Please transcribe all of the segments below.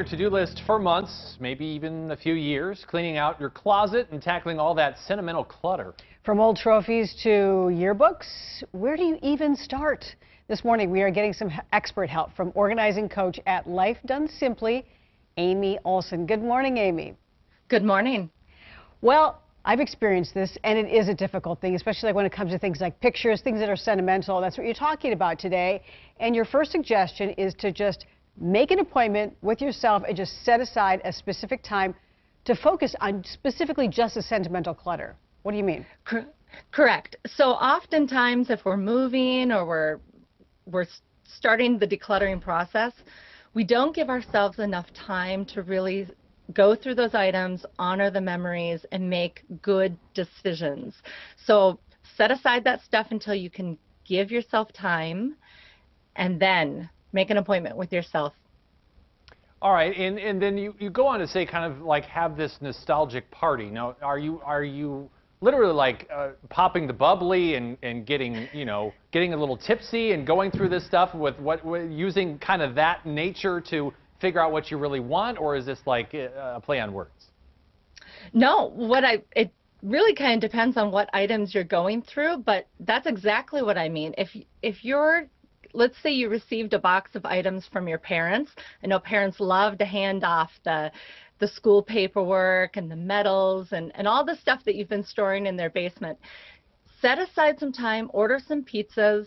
Your to-do list for months, maybe even a few years, cleaning out your closet and tackling all that sentimental clutter. From old trophies to yearbooks, where do you even start? This morning we are getting some expert help from organizing coach at Life Done Simply, Aimee Olson. Good morning, Aimee. Good morning. Well, I've experienced this, and it is a difficult thing, especially when it comes to things like pictures, things that are sentimental. That's what you're talking about today. And your first suggestion is to just make an appointment with yourself and just set aside a specific time to focus on specifically just the sentimental clutter. What do you mean? Correct. So oftentimes if we're moving or we're starting the decluttering process, we don't give ourselves enough time to really go through those items, honor the memories, and make good decisions. So set aside that stuff until you can give yourself time, and then make an appointment with yourself. All right, and then you go on to say kind of like have this nostalgic party. Now, are you literally like popping the bubbly and getting, getting a little tipsy and going through this stuff with using kind of that nature to figure out what you really want, or is this like a play on words? No, it really kind of depends on what items you're going through, but that's exactly what I mean. If you're, let's say you received a box of items from your parents. I know parents love to hand off the school paperwork and the medals and all the stuff that you've been storing in their basement. Set aside some time, order some pizzas,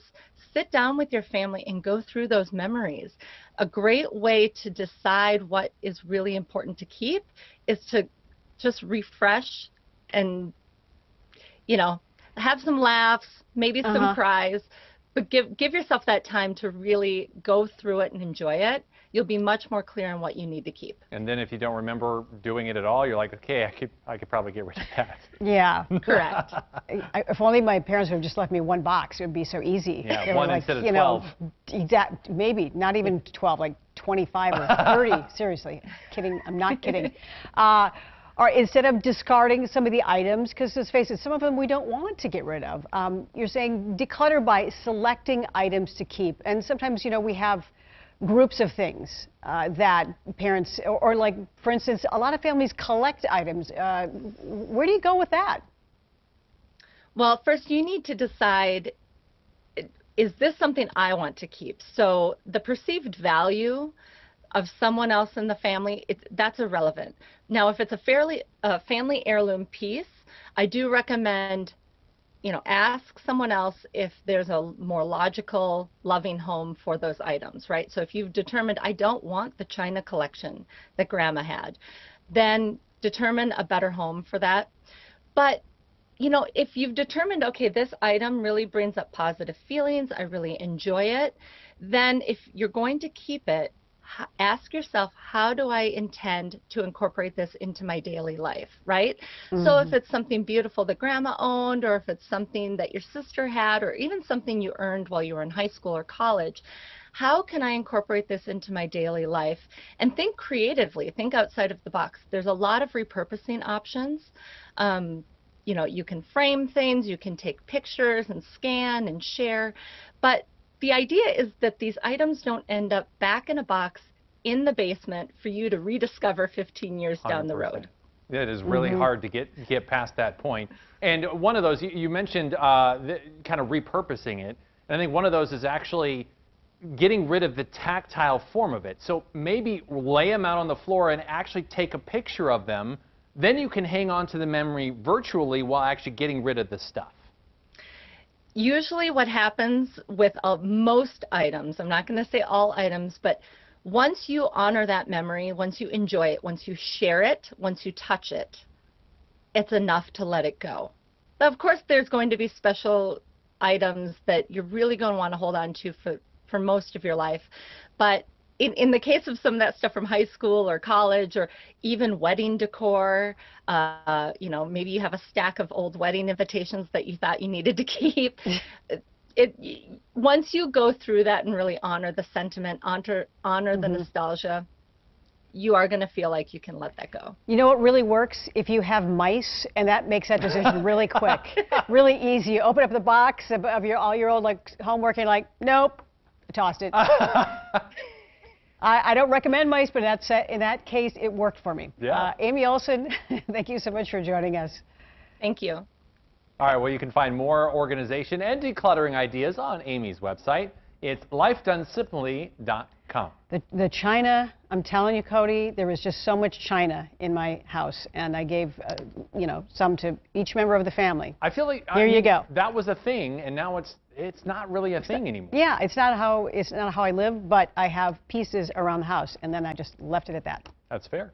sit down with your family and go through those memories. A great way to decide what is really important to keep is to just refresh and, have some laughs, maybe some cries. But give yourself that time to really go through it and enjoy it. You'll be much more clear on what you need to keep. And then if you don't remember doing it at all, you're like, okay, I could probably get rid of that. Yeah. Correct. If only my parents would have just left me one box, it would be so easy. Yeah, one instead of 12. Maybe, not even 12, like 25 or 30. Seriously. Kidding. I'm not kidding. Or instead of discarding some of the items, because let's face it, some of them we don't want to get rid of. You're saying declutter by selecting items to keep. And sometimes, we have groups of things that parents, or like, for instance, a lot of families collect items. Where do you go with that? Well, first you need to decide, is this something I want to keep? So the perceived value of someone else in the family, that's irrelevant. Now, if it's a family heirloom piece, I do recommend, ask someone else if there's a more logical, loving home for those items, right? So if you've determined, I don't want the china collection that Grandma had, then determine a better home for that. But if you've determined, okay, this item really brings up positive feelings, I really enjoy it, then if you're going to keep it, ask yourself, how do I intend to incorporate this into my daily life, right? So if it's something beautiful that Grandma owned, or if it's something that your sister had, or even something you earned while you were in high school or college, how can I incorporate this into my daily life? And think creatively, think outside of the box. There's a lot of repurposing options. You can frame things, you can take pictures and scan and share, but the idea is that these items don't end up back in a box in the basement for you to rediscover 15 years down the road. It is really hard to get past that point. And one of those, you mentioned kind of repurposing it. And I think one of those is actually getting rid of the tactile form of it. So maybe lay them out on the floor and actually take a picture of them. Then you can hang on to the memory virtually while actually getting rid of the stuff. Usually what happens with most items, I'm not going to say all items, but once you honor that memory, once you enjoy it, once you share it, once you touch it, it's enough to let it go. Now, of course, there's going to be special items that you're really going to want to hold on to for most of your life. But in the case of some of that stuff from high school or college, or even wedding decor, maybe you have a stack of old wedding invitations that you thought you needed to keep. Once you go through that and really honor the sentiment, honor the nostalgia, you are going to feel like you can let that go. You know what really works? If you have mice, and that makes that decision really quick, really easy. You open up the box of all your old homework, and you're like, nope, I tossed it. I don't recommend mice, but in that case, it worked for me. Yeah. Aimee Olson, thank you so much for joining us. Thank you. All right, well, you can find more organization and decluttering ideas on Aimee's website. It's lifedonesimply.com. The china, I'm telling you, Cody, there was just so much china in my house, and I gave, some to each member of the family. I feel like you go. That was a thing, and now it's not really a thing anymore. Yeah, it's not how I live, but I have pieces around the house, and then I just left it at that. That's fair.